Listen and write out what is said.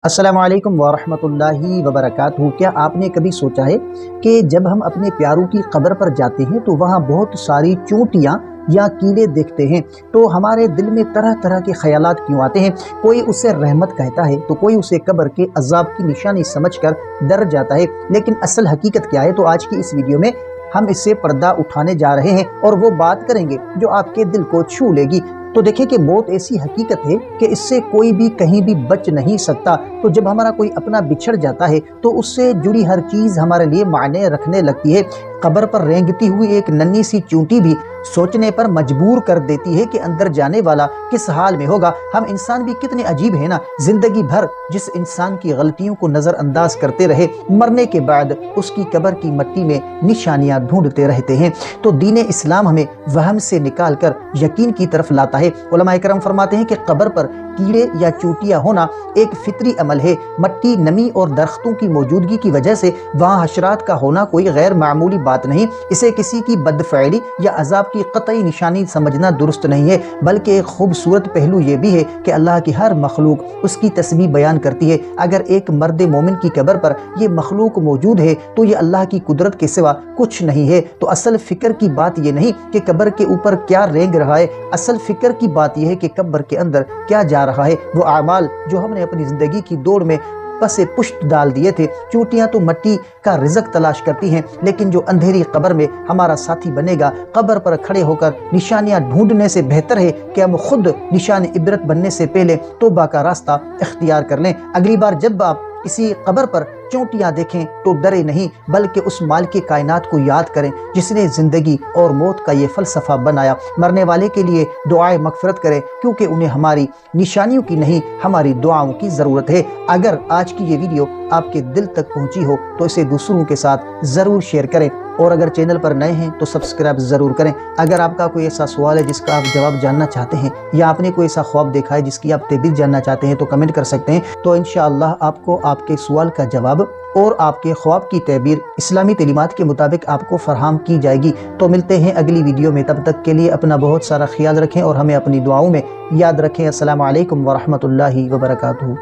अस्सलाम वालेकुम वरहमत उल्लाहि वबरकातुहू। क्या आपने कभी सोचा है कि जब हम अपने प्यारों की कब्र पर जाते हैं तो वहाँ बहुत सारी चोटियाँ या कीले देखते हैं, तो हमारे दिल में तरह तरह के ख्यालात क्यों आते हैं। कोई उसे रहमत कहता है तो कोई उसे कब्र के अजाब की निशानी समझकर डर जाता है, लेकिन असल हकीकत क्या है। तो आज की इस वीडियो में हम इससे पर्दा उठाने जा रहे हैं और वो बात करेंगे जो आपके दिल को छू लेगी। तो देखें कि मौत ऐसी हकीकत है कि इससे कोई भी कहीं भी बच नहीं सकता। तो जब हमारा कोई अपना बिछड़ जाता है तो उससे जुड़ी हर चीज़ हमारे लिए मायने रखने लगती है। कब्र पर रेंगती हुई एक नन्ही सी चूंटी भी सोचने पर मजबूर कर देती है कि अंदर जाने वाला किस हाल में होगा। हम इंसान भी कितने अजीब हैं ना, जिंदगी भर जिस इंसान की गलतियों को नज़रअंदाज करते रहे, मरने के बाद उसकी कब्र की मिट्टी में निशानियां ढूंढते रहते हैं। तो दीन इस्लाम हमें वहम से निकाल कर यकीन की तरफ लाता है। उलमा इकराम फरमाते हैं कि कब्र पर कीड़े या चोटियां होना एक फितरी अमल है। मट्टी, नमी और दरख्तों की मौजूदगी की वजह से वहाँ हशरात का होना कोई गैर मामूली बात नहीं। इसे किसी की बदफैली या अजाब की कतई निशानी समझना दुरुस्त नहीं है, बल्कि एक खूबसूरत पहलू ये भी है कि अल्लाह की हर मखलूक उसकी तस्बीह बयान करती है। अगर एक मर्द मोमिन की कब्र पर ये मखलूक मौजूद है तो ये अल्लाह की कुदरत के सिवा कुछ नहीं है। तो असल फिक्र की बात ये नहीं कि कब्र के ऊपर क्या रेंग रहा है, असल फिक्र की बात यह है कि कब्र के अंदर क्या जा रहा है। वो आमाल जो हमने अपनी जिंदगी की दौड़ में पसे पुष्ट डाल दिए थे। चोटियां तो मिट्टी का रिज़्क तलाश करती हैं, लेकिन जो अंधेरी कब्र में हमारा साथी बनेगा, कब्र पर खड़े होकर निशानियां ढूंढने से बेहतर है कि हम खुद निशान इबरत बनने से पहले तौबा का रास्ता इख्तियार कर लें। अगली बार जब आप किसी कब्र पर चोटियां देखें तो डरे नहीं, बल्कि उस मालिक कायनात को याद करें जिसने ज़िंदगी और मौत का ये फ़लसफ़ा बनाया। मरने वाले के लिए दुआए मग़फ़िरत करें, क्योंकि उन्हें हमारी निशानियों की नहीं, हमारी दुआओं की ज़रूरत है। अगर आज की ये वीडियो आपके दिल तक पहुंची हो तो इसे दूसरों के साथ ज़रूर शेयर करें, और अगर चैनल पर नए हैं तो सब्सक्राइब ज़रूर करें। अगर आपका कोई ऐसा सवाल है जिसका आप जवाब जानना चाहते हैं, या आपने कोई ऐसा ख्वाब देखा है जिसकी आप तबीर जानना चाहते हैं, तो कमेंट कर सकते हैं। तो इंशाअल्लाह आपको आपके सवाल का जवाब और आपके ख्वाब की तबीर इस्लामी तालीमात के मुताबिक आपको फरहम की जाएगी। तो मिलते हैं अगली वीडियो में, तब तक के लिए अपना बहुत सारा ख्याल रखें और हमें अपनी दुआओं में याद रखें। अस्सलामु अलैकुम वरहमतुल्लाहि वबरकातुहू।